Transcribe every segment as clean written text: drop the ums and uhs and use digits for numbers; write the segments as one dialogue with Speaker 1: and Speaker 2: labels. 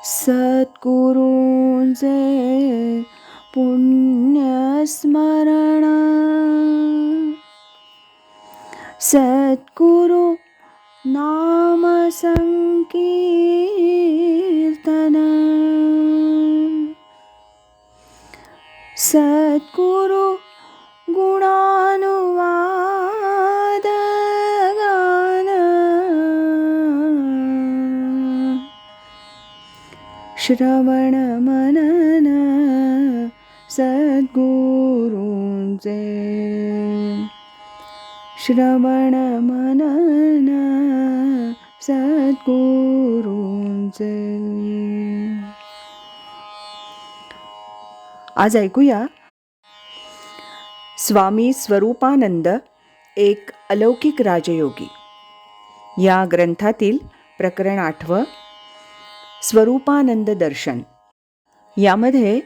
Speaker 1: सद्गुरूंचे पुण्यस्मरण, सद्गुरु नाम संकीर्तन, सद्गुरु गुणानुवाद गान, श्रवण मनन सद्गुरूंचे, श्रवण मनन सद्गुरूंचे. आज ऐकूया स्वामी स्वरूपानंद एक अलौकिक राजयोगी या ग्रंथातील प्रकरण 8 स्वरूपानंद दर्शन. यामध्ये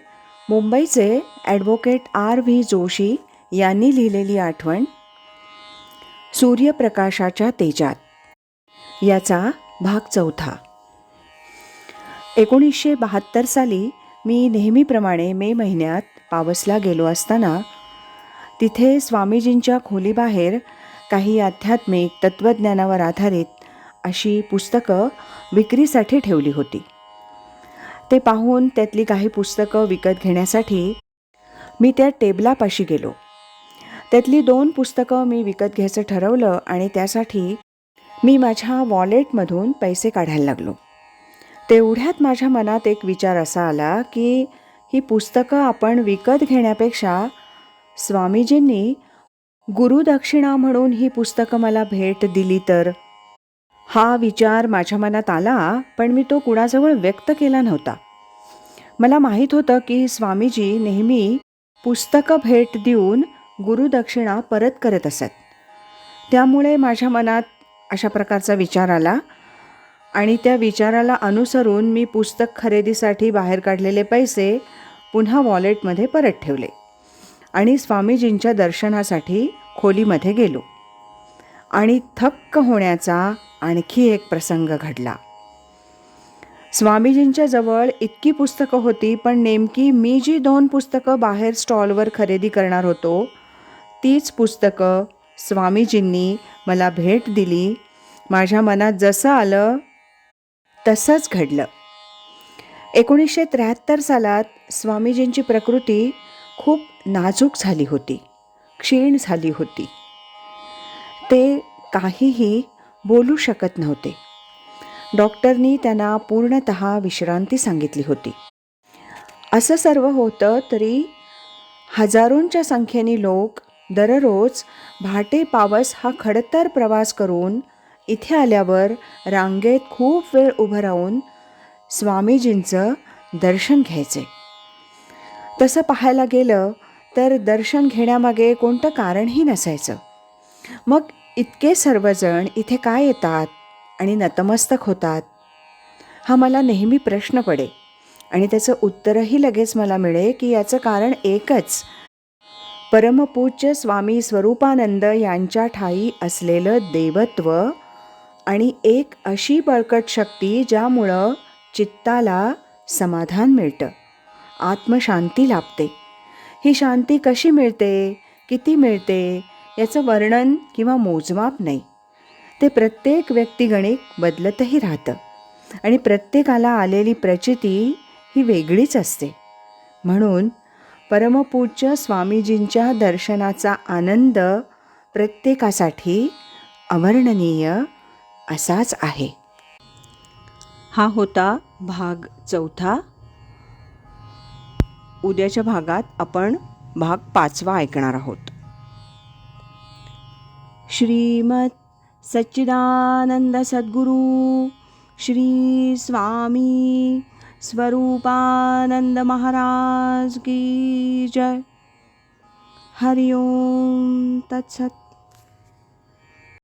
Speaker 1: मुंबईचे ॲडव्होकेट R.V. जोशी यांनी लिहिलेली आठवण सूर्यप्रकाशाच्या तेजात याचा भाग 4. 1972 साली मी नेहमीप्रमाणे मे महिन्यात पावसला गेलो असताना तिथे स्वामीजींच्या खोलीबाहेर काही आध्यात्मिक तत्त्वज्ञानावर आधारित अशी पुस्तकं विक्रीसाठी ठेवली होती. ते पाहून त्यातली काही पुस्तकं विकत घेण्यासाठी मी त्या टेबलापाशी गेलो. त्यातली 2 पुस्तकं मी विकत घ्यायचं ठरवलं आणि त्यासाठी मी माझ्या वॉलेटमधून पैसे काढायला लागलो. तेवढ्यात माझ्या मनात एक विचार असा आला की ही पुस्तकं आपण विकत घेण्यापेक्षा स्वामीजींनी गुरुदक्षिणा म्हणून ही पुस्तकं मला भेट दिली तर. हा विचार माझ्या मनात आला, पण मी तो कुणाजवळ व्यक्त केला नव्हता. मला माहीत होतं की स्वामीजी नेहमी पुस्तकं भेट देऊन गुरुदक्षिणा परत करत असत. त्यामुळे माझ्या मनात अशा प्रकारचा विचार आला आणि त्या विचाराला अनुसरून मी पुस्तक खरेदीसाठी बाहेर काढलेले पैसे पुन्हा वॉलेटमध्ये परत ठेवले आणि स्वामीजींच्या दर्शनासाठी खोलीमध्ये गेलो. आणि थक्क होण्याचा आणखी एक प्रसंग घडला. स्वामीजींच्या जवळ इतकी पुस्तकं होती, पण नेमकी मी जी 2 पुस्तकं बाहेर स्टॉलवर खरेदी करणार होतो तीच पुस्तकं स्वामीजींनी मला भेट दिली. माझ्या मनात जसं आलं तसंच घडलं. 1973 सालात स्वामीजींची प्रकृती खूप नाजूक झाली होती, क्षीण झाली होती. ते काहीही बोलू शकत नव्हते. डॉक्टरनी त्यांना पूर्णतः विश्रांती सांगितली होती. असं सर्व होतं तरी हजारोंच्या संख्येने लोक दररोज पहाटे पावस हा खडतर प्रवास करून इथे आल्यावर रांगेत खूप वेळ उभं राहून स्वामीजींचं दर्शन घ्यायचे. तसं पाहायला गेलं तर दर्शन घेण्यामागे कोणतं कारणही नसायचं. मग इतके सर्वजण इथे काय येतात आणि नतमस्तक होतात, हा मला नेहमी प्रश्न पडे आणि त्याचं उत्तरही लगेच मला मिळे की याचं कारण एकच, परमपूज्य स्वामी स्वरूपानंद यांच्या ठायी असलेलं देवत्व आणि एक अशी बळकट शक्ती ज्यामुळं चित्ताला समाधान मिळतं, आत्मशांती लाभते. ही शांती कशी मिळते, किती मिळते याचं वर्णन किंवा मोजमाप नाही. ते प्रत्येक व्यक्तिगणिक बदलतही राहतं आणि प्रत्येकाला आलेली प्रचिती ही वेगळीच असते. म्हणून परमपूज्य स्वामीजींच्या दर्शनाचा आनंद प्रत्येकासाठी अवर्णनीय असाच आहे. हा होता भाग 4. उद्याच्या भागात आपण भाग 5 ऐकणार आहोत. श्रीमद सच्चिदानंद सद्गुरु श्री स्वामी स्वरूपानंद महाराज की जय. हरि ओम तत्सत.